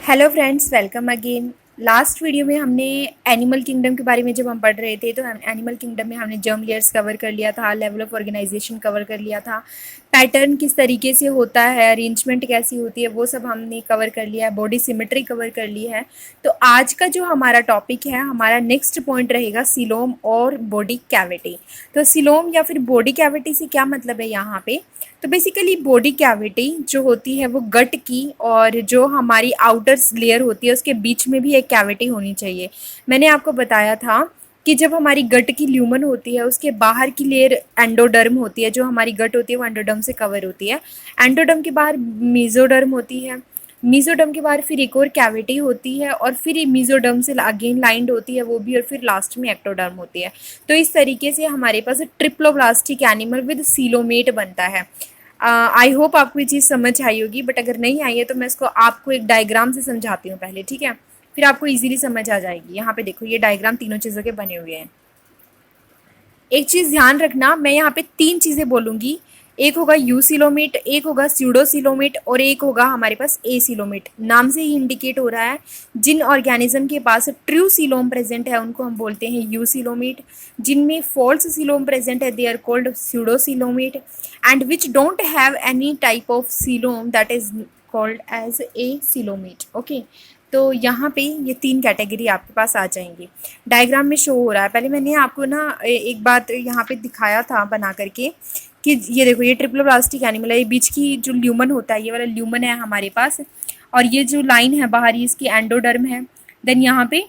Hello friends, welcome again. Last video में हमने animal kingdom के बारे में जब हम पढ़ रहे थे तो एनिमल किंगडम में हमने जर्म लेयर्स कवर कर लिया था, लेवल ऑफ ऑर्गेनाइजेशन कवर कर लिया था, पैटर्न किस तरीके से होता है, अरेंजमेंट कैसी होती है वो सब हमने कवर कर लिया है, बॉडी सिमेट्री कवर कर ली है। तो आज का जो हमारा टॉपिक है, हमारा नेक्स्ट पॉइंट रहेगा सिलोम और बॉडी कैविटी। तो सिलोम या फिर बॉडी कैविटी से क्या मतलब है यहाँ पे? तो बेसिकली बॉडी कैविटी जो होती है वो गट की और जो हमारी आउटर लेयर होती है उसके बीच में भी एक कैविटी होनी चाहिए। मैंने आपको बताया था कि जब हमारी गट की ल्यूमन होती है उसके बाहर की लेयर एंडोडर्म होती है। जो हमारी गट होती है वो एंडोडर्म से कवर होती है। एंडोडर्म के बाहर मीजोडर्म होती है। मीजोडर्म के बाहर फिर एक और कैविटी होती है और फिर मीजोडर्म से अगेन लाइंड होती है वो भी, और फिर लास्ट में एक्टोडर्म होती है। तो इस तरीके से हमारे पास ट्रिप्लोब्लास्टिक एनिमल विद सीलोमेट बनता है। आई होप आपको ये चीज़ समझ आई होगी, बट अगर नहीं आई है तो मैं इसको आपको एक डायग्राम से समझाती हूँ पहले, ठीक है? फिर आपको इजीली समझ आ जाएगी। यहाँ पे देखो, ये डायग्राम तीनों चीज़ों के बने हुए हैं। एक चीज़ ध्यान रखना, मैं यहाँ पे तीन चीज़ें बोलूँगी। एक होगा यूसिलोमेट, एक होगा स्यूडोसिलोमेट और एक होगा हमारे पास एसिलोमेट। नाम से ही इंडिकेट हो रहा है, जिन ऑर्गेनिज्म के पास ट्रू सिलोम प्रेजेंट है उनको हम बोलते हैं यूसिलोमेट। जिनमें फॉल्स सिलोम प्रेजेंट है they are called pseudocoelomate, and which don't have any type of coelom that is called as acoelomate. Okay, तो यहाँ पे ये तीन कैटेगरी आपके पास आ जाएंगी। डायग्राम में शो हो रहा है। पहले मैंने आपको ना एक बात यहाँ पे दिखाया था बना करके कि ये देखो, ये ट्रिप्लोब्लास्टिक एनिमल है। ये बीच की जो ल्यूमन होता है, ये वाला ल्यूमन है हमारे पास, और ये जो लाइन है बाहर, ये इसकी एंडोडर्म है। देन यहाँ पे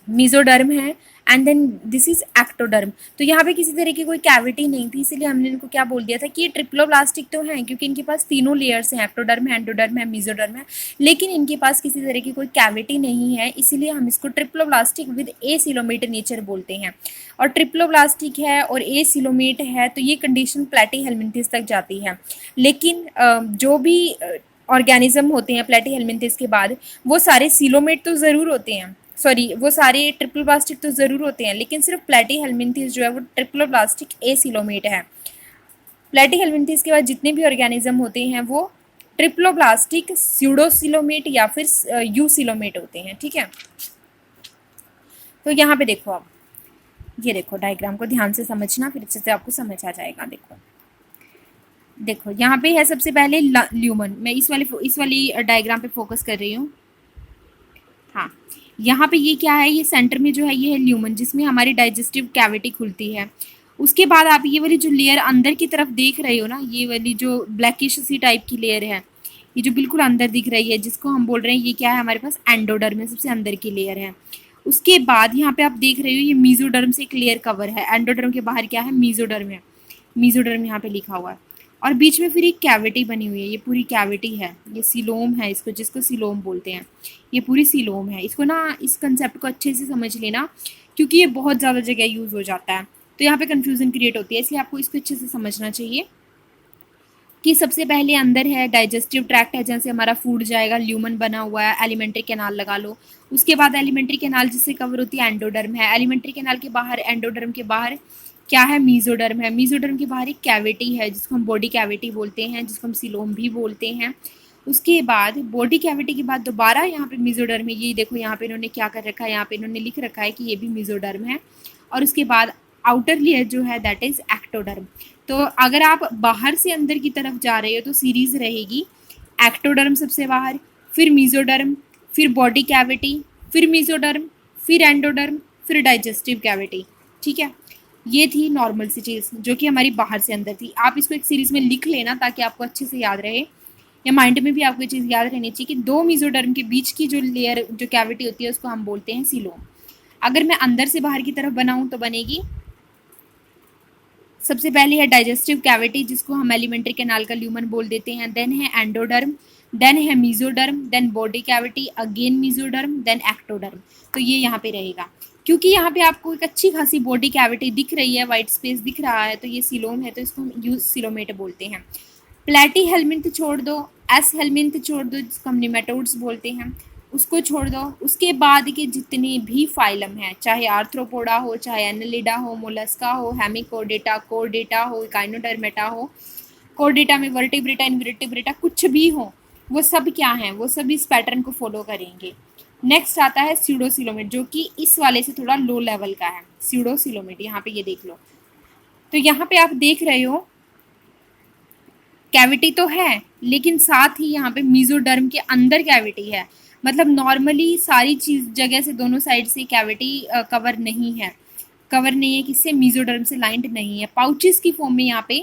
मीजोडर्म है, and then this is ectoderm. तो यहाँ पे किसी तरह की कोई कैविटी नहीं थी, इसीलिए हमने इनको क्या बोल दिया था कि ये ट्रिप्लोब्लास्टिक तो है, क्योंकि इनके पास तीनों लेयर्स हैं, एक्टोडर्म है, एंडोडर्म है, मीजोडर्म है, लेकिन इनके पास किसी तरह की कोई कैविटी नहीं है, इसीलिए हम इसको ट्रिप्लोब्लास्टिक विद एसिलोमेट नेचर बोलते हैं। और ट्रिप्लोब्लास्टिक है और एसिलोमेट है तो ये कंडीशन प्लैटीहेल्मिन्थिस तक जाती है। लेकिन जो भी ऑर्गेनिज्म होते हैं प्लैटीहेल्मिन्थिस के बाद, वो सारे सिलोमेट तो ज़रूर होते हैं, सॉरी वो सारे ट्रिप्लोब्लास्टिक तो ज़रूर होते हैं, लेकिन सिर्फ प्लैटीहेल्मिन्थिस जो है वो ट्रिप्लोब्लास्टिक एसिलोमेट है। प्लैटीहेल्मिन्थिस के बाद जितने भी ऑर्गेनिज्म होते हैं वो ट्रिप्लोब्लास्टिक स्यूडोसिलोमेट या फिर यूसिलोमेट होते हैं, ठीक है? तो यहाँ पे देखो, आप ये देखो, डायग्राम को ध्यान से समझना, फिर अच्छे से आपको समझ आ जाएगा। देखो देखो, यहाँ पे है सबसे पहले ल्यूमन। मैं इस वाली डायग्राम पे फोकस कर रही हूँ। हाँ, यहाँ पे ये क्या है, ये सेंटर में जो है ये है ल्यूमन, जिसमें हमारी डाइजेस्टिव कैविटी खुलती है। उसके बाद आप ये वाली जो लेयर अंदर की तरफ देख रहे हो ना, ये वाली जो ब्लैकिश सी टाइप की लेयर है, ये जो बिल्कुल अंदर दिख रही है, जिसको हम बोल रहे हैं ये क्या है, हमारे पास एंडोडर्म में सबसे अंदर की लेयर है। उसके बाद यहाँ पे आप देख रहे हो ये मीजोडर्म से एक लेयर कवर है। एंडोडर्म के बाहर क्या है, मीजोडर्म है। मीजोडर्म यहाँ पे लिखा हुआ है, और बीच में फिर एक कैविटी बनी हुई है। ये पूरी कैविटी है, ये सिलोम है, इसको जिसको सिलोम बोलते हैं, ये पूरी सिलोम है। इसको ना, इस कंसेप्ट को अच्छे से समझ लेना, क्योंकि ये बहुत ज़्यादा जगह यूज़ हो जाता है, तो यहाँ पे कन्फ्यूज़न क्रिएट होती है, इसलिए आपको इसको अच्छे से समझना चाहिए कि सबसे पहले अंदर है डाइजेस्टिव ट्रैक्ट है, जहाँ से हमारा फूड जाएगा, ल्यूमन बना हुआ है, एलिमेंट्री कैनाल लगा लो। उसके बाद एलिमेंट्री कैनाल जिससे कवर होती है एंडोडर्म है। एलिमेंट्री कैनाल के बाहर, एंडोडर्म के बाहर क्या है, मीजोडर्म है। मीजोडर्म के बाहर एक कैविटी है जिसको हम बॉडी कैविटी बोलते हैं, जिसको हम सिलोम भी बोलते हैं। उसके बाद बॉडी कैविटी के बाद दोबारा यहाँ पे मीजोडर्म है। ये देखो, यहाँ पे इन्होंने क्या कर रखा है, यहाँ पे इन्होंने लिख रखा है कि ये भी मीजोडर्म है। और उसके बाद आउटर लेयर जो है दैट इज एक्टोडर्म। तो अगर आप बाहर से अंदर की तरफ जा रहे हो तो सीरीज रहेगी एक्टोडर्म सबसे बाहर, फिर मीजोडर्म, फिर बॉडी कैविटी, फिर मीजोडर्म, फिर एंडोडर्म, फिर डाइजेस्टिव कैविटी, ठीक है? ये थी नॉर्मल सी चीज़ जो कि हमारी बाहर से अंदर थी। आप इसको एक सीरीज में लिख लेना ताकि आपको अच्छे से याद रहे, या माइंड में भी आपको ये चीज़ याद रहनी चाहिए कि दो मीजोडर्म के बीच की जो लेयर, जो कैविटी होती है, उसको हम बोलते हैं सिलोम। अगर मैं अंदर से बाहर की तरफ बनाऊं तो बनेगी, सबसे पहले है डाइजेस्टिव कैविटी जिसको हम एलिमेंट्री कैनाल का ल्यूमन बोल देते हैं, देन है एंडोडर्म, देन है mesoderm, then body cavity, again mesoderm, then ectoderm. तो ये यहाँ पे रहेगा। क्योंकि यहाँ पे आपको एक अच्छी खासी बॉडी कैविटी दिख रही है, वाइट स्पेस दिख रहा है, तो ये सिलोम है, तो इसको हम यूज सिलोमेट बोलते हैं। प्लेटी हेलमिंथ छोड़ दो, एस हेलमिंथ छोड़ दो, जिसको हम निमेटोड्स बोलते हैं, उसको छोड़ दो। उसके बाद के जितने भी फाइलम हैं, चाहे आर्थ्रोपोडा हो, चाहे एनालिडा हो, मोलस्का हो, हेमिकोडेटा, कोरडेटा हो, काइनोडर्मेटा हो, कोरडेटा में वर्टिब्रेटा, इनवर्टिब्रेटा कुछ भी हो, वो सब क्या हैं, वो सब इस पैटर्न को फॉलो करेंगे। नेक्स्ट आता है स्यूडोसिलोमेट, जो कि इस वाले से थोड़ा लो लेवल का है। स्यूडोसिलोमेट यहाँ पे ये देख लो, तो यहाँ पे आप देख रहे हो कैविटी तो है, लेकिन साथ ही यहाँ पे मीजोडर्म के अंदर कैविटी है। मतलब नॉर्मली सारी चीज जगह से दोनों साइड से कैविटी कवर नहीं है, कवर नहीं है, किससे, मीजोडर्म से लाइंड नहीं है। पाउचेस की फॉर्म में यहाँ पे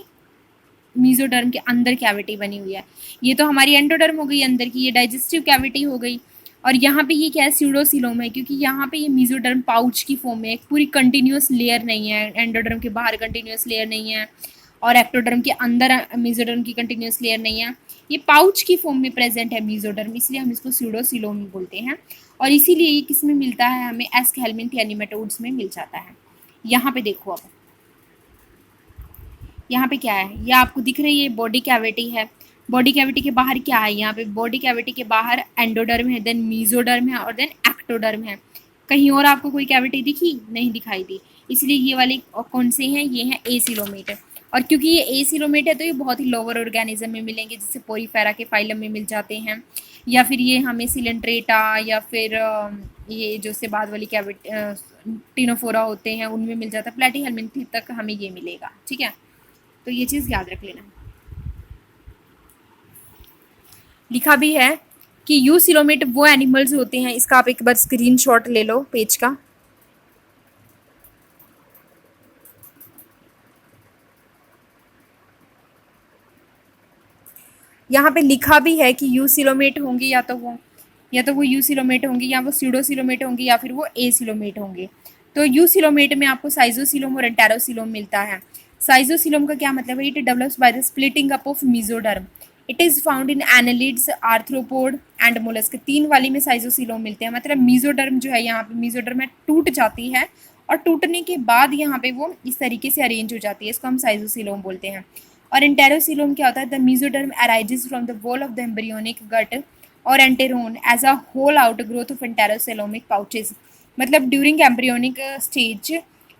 मीजोडर्म के अंदर कैविटी बनी हुई है। ये तो हमारी एंडोडर्म हो गई अंदर की, ये डाइजेस्टिव कैविटी हो गई। और यहाँ पे ये क्या है, स्यूडोसिलोम है, क्योंकि यहाँ पे ये मीजोडर्म पाउच की फॉर्म में, एक पूरी कंटिन्यूस लेयर नहीं है, एंडोडर्म के बाहर कंटिन्यूस लेयर नहीं है और एक्टोडर्म के अंदर मीजोडर्म की कंटिन्यूस लेयर नहीं है। ये पाउच की फॉर्म में प्रेजेंट है मीजोडर्म, इसलिए हम इसको स्यूडोसिलोम बोलते हैं। और इसीलिए ये किस में मिलता है, हमें एस्केल्मिन्थ नेमाटोड्स में मिल जाता है। यहाँ पे देखो, अब यहाँ पे क्या है, ये आपको दिख रही है, बॉडी कैविटी है। बॉडी कैविटी के बाहर क्या है, यहाँ पे बॉडी कैविटी के बाहर एंडोडर्म है, देन मीजोडर्म है और देन एक्टोडर्म है। कहीं और आपको कोई कैविटी दिखी, नहीं दिखाई दी, इसलिए ये वाले कौन से हैं, ये हैं एसिलोमेट। और क्योंकि ये एसिलोमेट है तो ये बहुत ही लोअर ऑर्गेनिज्म में मिलेंगे, जैसे पोरीफेरा के फाइलम में मिल जाते हैं, या फिर ये हमें सिलेंट्रेटा, या फिर ये जो से बाद वाली कैविटी टिनोफोरा होते हैं उनमें मिल जाता है। प्लेटीहेल्मिन्थ तक हमें ये मिलेगा, ठीक है, तो ये चीज़ याद रख लेना। लिखा भी है कि यूसिलोमेट वो एनिमल्स होते हैं, इसका आप एक बार स्क्रीनशॉट ले लो पेज का। यहाँ पे लिखा भी है कि यूसिलोमेट होंगे, या तो वो यूसिलोमेट होंगे, या वो स्यूडोसिलोमेट होंगे, या फिर वो एसिलोमेट होंगे। तो यूसिलोमेट में आपको साइजोसिलोम और एंटेरोसिलोम मिलता है। साइजोसिलोम का क्या मतलब है, it develops by the splitting up of mesoderm. It is found in annelids, arthropod and mollusc. 3 वाली में साइजोसिलोम मिलते हैं, मतलब मीजोडर्म जो है, यहाँ पे मीजोडर्म है टूट जाती है, और टूटने के बाद यहाँ पे वो इस तरीके से अरेंज हो जाती है, इसको हम साइजोसिलोम बोलते हैं। और एंटेरोसिलोम क्या होता है, the mesoderm arises from the wall of the embryonic gut or enteron as a whole outgrowth of enterocoelomic pouches. मतलब ड्यूरिंग एम्ब्रियोनिक स्टेज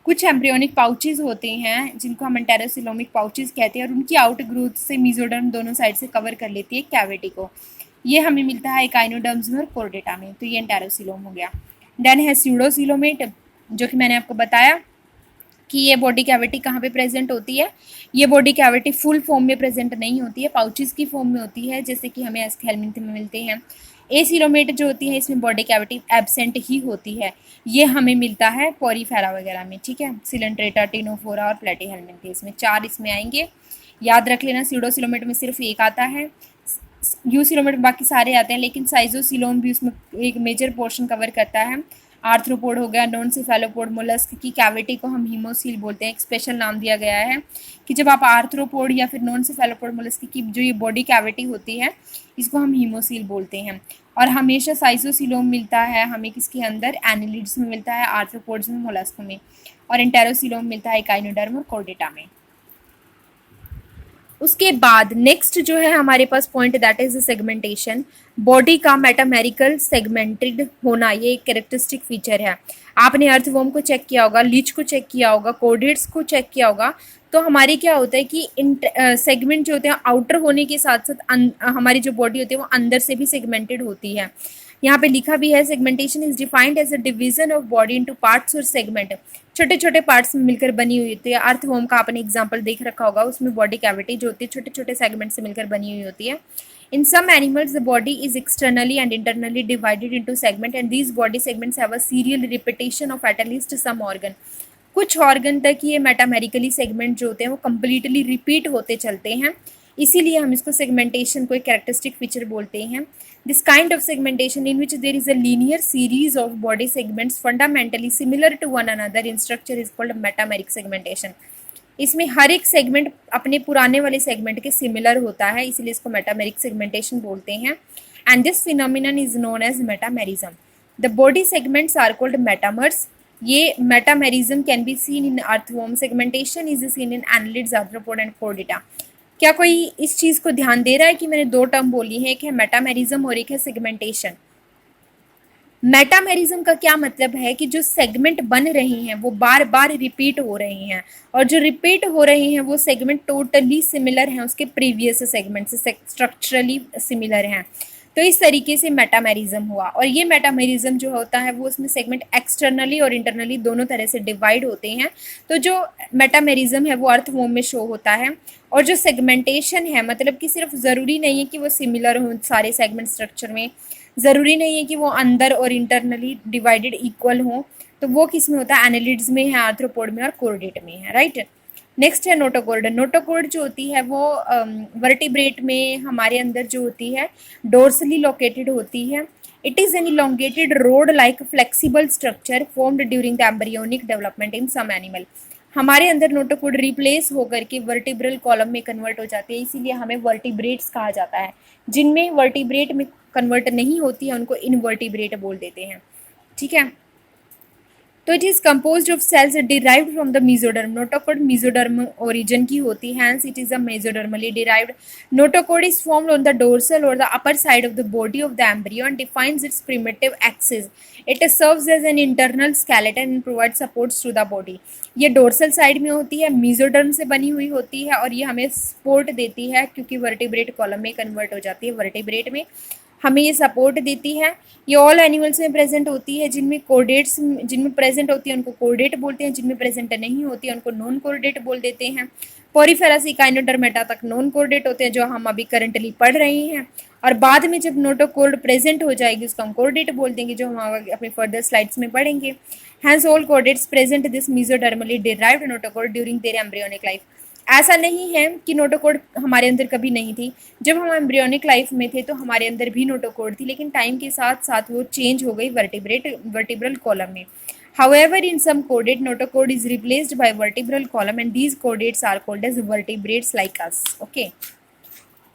कुछ एम्ब्रियोनिक पाउचेज होते हैं जिनको हम एंटेरोसिलोमिक पाउचेज कहते हैं, और उनकी आउट ग्रोथ से मीजोडर्म दोनों साइड से कवर कर लेती है कैविटी को। ये हमें मिलता है एकाइनोडर्म्स में और कोर्डेटा में, तो ये एंटेरोसिलोम हो गया। देन है स्यूडोसिलोमेट, जो कि मैंने आपको बताया कि ये बॉडी कैविटी कहाँ पे प्रेजेंट होती है। ये बॉडी कैविटी फुल फॉर्म में प्रेजेंट नहीं होती है, पाउचेस की फॉर्म में होती है, जैसे कि हमें एस्केल्मिन्थ में मिलते हैं। एसिलोमेट जो होती है, इसमें बॉडी कैविटी एब्सेंट ही होती है, ये हमें मिलता है पोरीफेरा वगैरह में, ठीक है, सिलेंट्रेटा, टिनोफोरा और प्लेटीहेल्मिन्थ, इसमें 4 इसमें आएंगे, याद रख लेना। स्यूडोसिलोमेट में सिर्फ एक आता है, यूसिलोमेट में बाकी सारे आते हैं, लेकिन साइजोसिलोम भी उसमें एक मेजर पोर्शन कवर करता है। आर्थ्रोपोड हो गया, नॉन सिफेलोपोड, मोलस्क की कैविटी को हम हीमोसील बोलते हैं, एक स्पेशल नाम दिया गया है कि जब आप आर्थ्रोपोड या फिर नॉन सिफेलोपोड मोलस्क की जो ये बॉडी कैविटी होती है, इसको हम हीमोसील बोलते हैं। और हमेशा साइजोसिलोम मिलता है हमें किसके अंदर, एनिलिड्स में मिलता है, आर्थ्रोपोड्स में, मोलस्क में, और एंटेरोसिलोम मिलता है एकाइनोडर्म और कोर्डेटा में। उसके बाद नेक्स्ट जो है हमारे पास point, that is segmentation. Body का मेटामेरिकल सेगमेंटेड होना, ये एक कैरेक्टरिस्टिक फीचर है। आपने अर्थवॉर्म को चेक किया होगा, लीच को चेक किया होगा, कोर्डेट्स को चेक किया होगा, तो हमारी क्या होता है कि सेगमेंट जो होते हैं आउटर होने के साथ साथ हमारी जो बॉडी होती है वो अंदर से भी सेगमेंटेड होती है। यहाँ पे लिखा भी है, segmentation is defined as a division of body into parts और सेगमेंट। छोटे छोटे पार्ट्स में मिलकर बनी हुई होती है। अर्थवॉर्म का आपने एग्जांपल देख रखा होगा, उसमें बॉडी कैविटी जो होती है छोटे छोटे सेगमेंट से मिलकर बनी हुई होती है। In some animals, the body is externally and internally divided into segments, and these body segments have a serial repetition of at least some organ. कुछ ऑर्गन तक ये मेटामेरिकली सेगमेंट जो होते हैं वो कम्प्लीटली रिपीट होते चलते हैं, इसीलिए हम इसको सेगमेंटेशन को एक कैरेक्टरिस्टिक फीचर बोलते हैं। This kind of segmentation in which there is a linear series of body segments fundamentally similar to one another in structure is called metameric segmentation. इसमें हर एक सेगमेंट अपने पुराने वाले सेगमेंट के सिमिलर होता है, इसलिए इसको मेटामेरिक सेगमेंटेशन बोलते हैं। And this phenomenon is known as metamerism. The body segments are called metamers. ये metamerism can be seen in earthworm. Segmentation is seen in annelids, arthropod and chordata. क्या कोई इस चीज को ध्यान दे रहा है कि मैंने 2 टर्म बोली है, एक है मेटामेरिज्म और एक है सेगमेंटेशन। मेटामेरिज्म का क्या मतलब है कि जो सेगमेंट बन रही हैं वो बार बार रिपीट हो रही हैं, और जो रिपीट हो रही हैं वो सेगमेंट टोटली सिमिलर हैं उसके प्रीवियस सेगमेंट से, स्ट्रक्चरली सिमिलर हैं। तो इस तरीके से मेटामेरिज्म हुआ। और ये मेटामेरिज्म जो होता है वो उसमें सेगमेंट एक्सटर्नली और इंटरनली दोनों तरह से डिवाइड होते हैं। तो जो मेटामेरिज्म है वो अर्थवॉर्म में शो होता है। और जो सेगमेंटेशन है, मतलब कि सिर्फ ज़रूरी नहीं है कि वो सिमिलर हो सारे सेगमेंट स्ट्रक्चर में, ज़रूरी नहीं है कि वो अंदर और इंटरनली डिवाइडेड इक्वल हो। तो वो किस में होता है? एनालिड्स में है, आर्थ्रोपोड में और कोर्डेट में है, राइट। नेक्स्ट है नोटोकॉर्ड। नोटोकॉर्ड जो होती है वो वर्टिब्रेट में हमारे अंदर जो होती है डोर्सली लोकेटेड होती है। It is an elongated rod like flexible structure formed during the embryonic development in some animal. हमारे अंदर नोटोकॉर्ड रिप्लेस होकर के वर्टिब्रल कॉलम में कन्वर्ट हो जाती है, इसीलिए हमें वर्टिब्रेट्स कहा जाता है। जिनमें वर्टिब्रेट में कन्वर्ट नहीं होती है उनको इनवर्टिब्रेट बोल देते हैं, ठीक है। तो it is composed of cells derived from the mesoderm. Notochord mesoderm origin की होती है, hence it is a mesodermally derived. Notochord is formed on the dorsal or the upper side of the body of the embryo and defines its primitive axis. It serves as an internal skeleton and provide supports to the body. ये dorsal side में होती है, mesoderm से बनी हुई होती है, और ये हमें सपोर्ट देती है क्योंकि वर्टिब्रेट कॉलम में कन्वर्ट हो जाती है वर्टिब्रेट में, हमें ये सपोर्ट देती है। ये ऑल एनिमल्स में प्रेजेंट होती है। जिनमें कोर्डेट्स जिनमें प्रेजेंट होती है उनको कोर्डेट बोलते हैं, जिनमें प्रेजेंट नहीं होती है उनको नॉन कोर्डेट बोल देते हैं। पोरीफेरस इकाइनोडर्मेटा तक नॉन कोर्डेट होते हैं, जो हम अभी करंटली पढ़ रहे हैं। और बाद में जब नोटोकॉर्ड प्रेजेंट हो जाएगी उसको हम कोर्डेट बोल देंगे, जो हम अपने फर्दर स्लाइड्स में पढ़ेंगे। Hence all chordates present this mesodermally derived notochord during their embryonic life. ऐसा नहीं है कि नोटोकॉर्ड हमारे अंदर कभी नहीं थी। जब हम एम्ब्रियोनिक लाइफ में थे तो हमारे अंदर भी नोटोकॉर्ड थी, लेकिन टाइम के साथ साथ वो चेंज हो गई वर्टिब्रल कॉलम में। However, in some chordate, notochord is replaced by vertebral column and these chordates are called as vertebrates like us. Okay.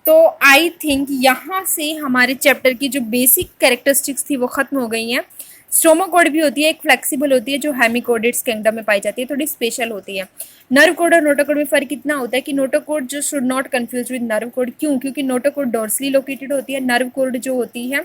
तो आई थिंक यहाँ से हमारे चैप्टर की जो बेसिक कैरेक्टरिस्टिक्स थी वो खत्म हो गई हैं। स्टोमाकोड भी होती है, एक फ्लेक्सिबल होती है जो हेमिकोडेट्स किंगडम में पाई जाती है, थोड़ी स्पेशल होती है। नर्व कोड और नोटोकोड में फर्क इतना होता है कि नोटोकोड जो should not confuse with nerve code. क्यों? क्योंकि नोटोकोड डोर्सली लोकेटेड होती है, नर्व कोड जो होती है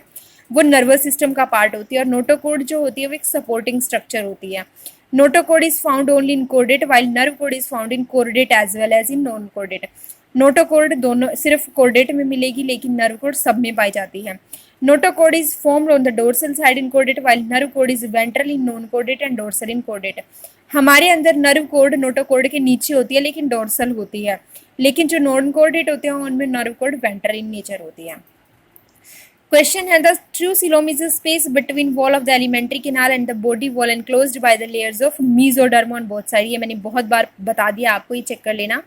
वो नर्वस सिस्टम का पार्ट होती है, और नोटोकोड जो होती है वो एक सपोर्टिंग स्ट्रक्चर होती है। Notochord is found only in chordate while nerve cord is found in chordate as well as in non chordate. Notochord दोनों सिर्फ कोर्डेट में मिलेगी, लेकिन नर्व कोड सब में पाई जाती है। Notochord is formed on the dorsal side in chordate while nerve cord is ventral in non chordate and dorsal in chordate. हमारे अंदर नर्व कोड नोटोकोड के नीचे होती है लेकिन डोर्सल होती है, लेकिन जो नॉन कोर्डेट होते हैं उनमें nerve code ventral in nature होती है। Question है, the true coelom is a space between wall of the alimentary canal and the body wall enclosed by the layers of mesoderm on both sides। ये मैंने बहुत बार बता दिया आपको, ये चेक कर लेना।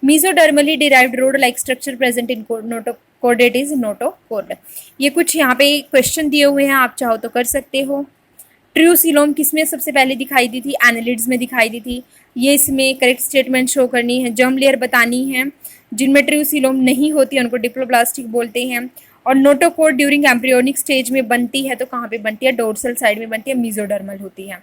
mesodermally derived road like structure present in notochordate is notochord। ये कुछ यहाँ पे क्वेश्चन दिए हुए हैं, आप चाहो तो कर सकते हो। ट्रू सीलोम किसमें सबसे पहले दिखाई दी थी? एनालिड्स में दिखाई दी थी। ये इसमें करेक्ट स्टेटमेंट शो करनी है, जर्म लेयर बतानी है। जिनमें ट्रू सीलोम नहीं होती है उनको डिप्लोप्लास्टिक बोलते हैं। और नोटोकोड ड्यूरिंग एम्ब्रियोनिक स्टेज में बनती है तो कहाँ पे बनती है? डोर्सल साइड में बनती है, मेसोडर्मल होती है।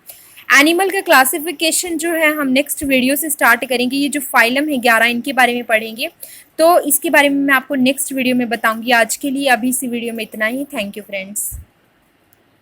एनिमल का क्लासिफिकेशन जो है हम नेक्स्ट वीडियो से स्टार्ट करेंगे। ये जो फाइलम है 11 इनके बारे में पढ़ेंगे, तो इसके बारे में मैं आपको नेक्स्ट वीडियो में बताऊंगी। आज के लिए अभी इसी वीडियो में इतना ही। Thank you friends.